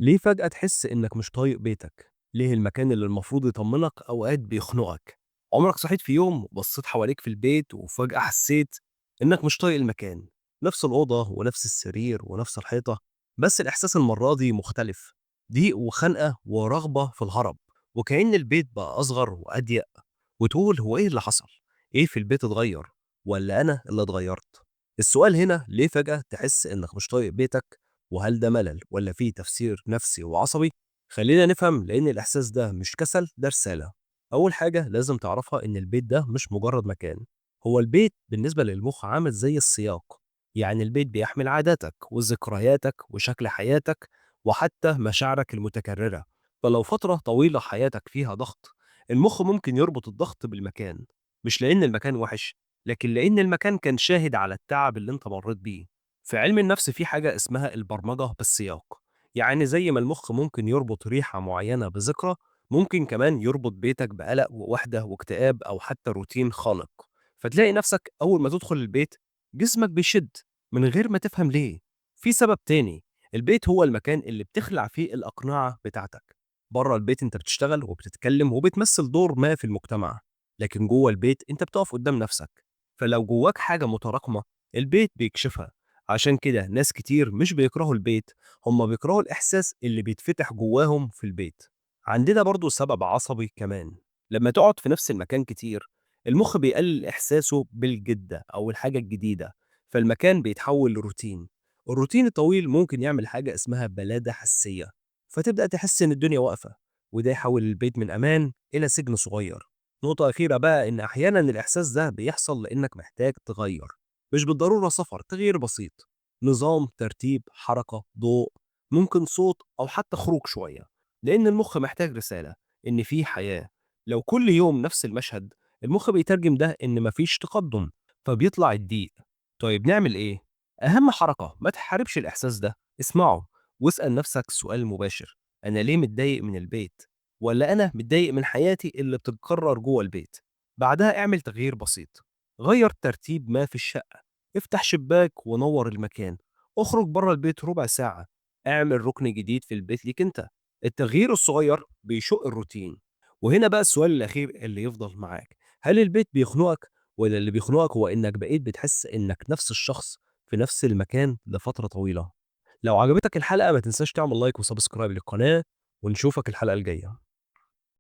ليه فجأة تحس إنك مش طايق بيتك؟ ليه المكان اللي المفروض يطمنك أوقات بيخنقك؟ عمرك صحيت في يوم وبصيت حواليك في البيت وفجأة حسيت إنك مش طايق المكان؟ نفس الأوضة ونفس السرير ونفس الحيطة، بس الإحساس المرة دي مختلف. ضيق وخنقة ورغبة في الهرب، وكأن البيت بقى أصغر وأضيق. وتقول هو إيه اللي حصل؟ إيه في البيت اتغير؟ ولا أنا اللي اتغيرت؟ السؤال هنا ليه فجأة تحس إنك مش طايق بيتك؟ وهل ده ملل ولا فيه تفسير نفسي وعصبي؟ خلينا نفهم، لأن الإحساس ده مش كسل، ده رسالة. أول حاجة لازم تعرفها إن البيت ده مش مجرد مكان. هو البيت بالنسبة للمخ عامل زي السياق. يعني البيت بيحمل عاداتك وذكرياتك وشكل حياتك وحتى مشاعرك المتكررة. فلو فترة طويلة حياتك فيها ضغط، المخ ممكن يربط الضغط بالمكان، مش لأن المكان وحش، لكن لأن المكان كان شاهد على التعب اللي انت مريت بيه. في علم النفس في حاجة اسمها البرمجة بالسياق. يعني زي ما المخ ممكن يربط ريحة معينة بذكرى، ممكن كمان يربط بيتك بقلق ووحدة واكتئاب أو حتى روتين خانق. فتلاقي نفسك أول ما تدخل البيت جسمك بيشد من غير ما تفهم ليه. في سبب تاني. البيت هو المكان اللي بتخلع فيه الأقنعة بتاعتك. بره البيت انت بتشتغل وبتتكلم وبتمثل دور ما في المجتمع، لكن جوه البيت انت بتقف قدام نفسك. فلو جواك حاجة متراكمة، البيت بيكشفها. عشان كده ناس كتير مش بيكرهوا البيت، هم بيكرهوا الإحساس اللي بيتفتح جواهم في البيت. عندنا برضو سبب عصبي كمان. لما تقعد في نفس المكان كتير، المخ بيقلل إحساسه بالجدة أو الحاجة الجديدة، فالمكان بيتحول لروتين. الروتين الطويل ممكن يعمل حاجة اسمها بلادة حسية، فتبدأ تحس إن الدنيا واقفة، وده يحول البيت من أمان إلى سجن صغير. نقطة أخيرة بقى، إن أحيانا الإحساس ده بيحصل لأنك محتاج تغير، مش بالضرورة سفر، تغيير بسيط، نظام، ترتيب، حركة، ضوء، ممكن صوت أو حتى خروج شوية، لأن المخ محتاج رسالة إن في حياة. لو كل يوم نفس المشهد، المخ بيترجم ده إن مفيش تقدم، فبيطلع الضيق. طيب نعمل إيه؟ أهم حركة، ما تحاربش الإحساس ده، اسمعه واسأل نفسك سؤال مباشر: أنا ليه متضايق من البيت؟ ولا أنا متضايق من حياتي اللي بتتكرر جوه البيت؟ بعدها اعمل تغيير بسيط: غير ترتيب ما في الشقة، افتح شباك ونور المكان، اخرج بره البيت ربع ساعة، اعمل ركن جديد في البيت ليك انت. التغيير الصغير بيشق الروتين. وهنا بقى السؤال الأخير اللي يفضل معاك: هل البيت بيخنقك، ولا اللي بيخنقك هو إنك بقيت بتحس إنك نفس الشخص في نفس المكان لفترة طويلة؟ لو عجبتك الحلقة ما تنساش تعمل لايك وسبسكرايب للقناة، ونشوفك الحلقة الجاية.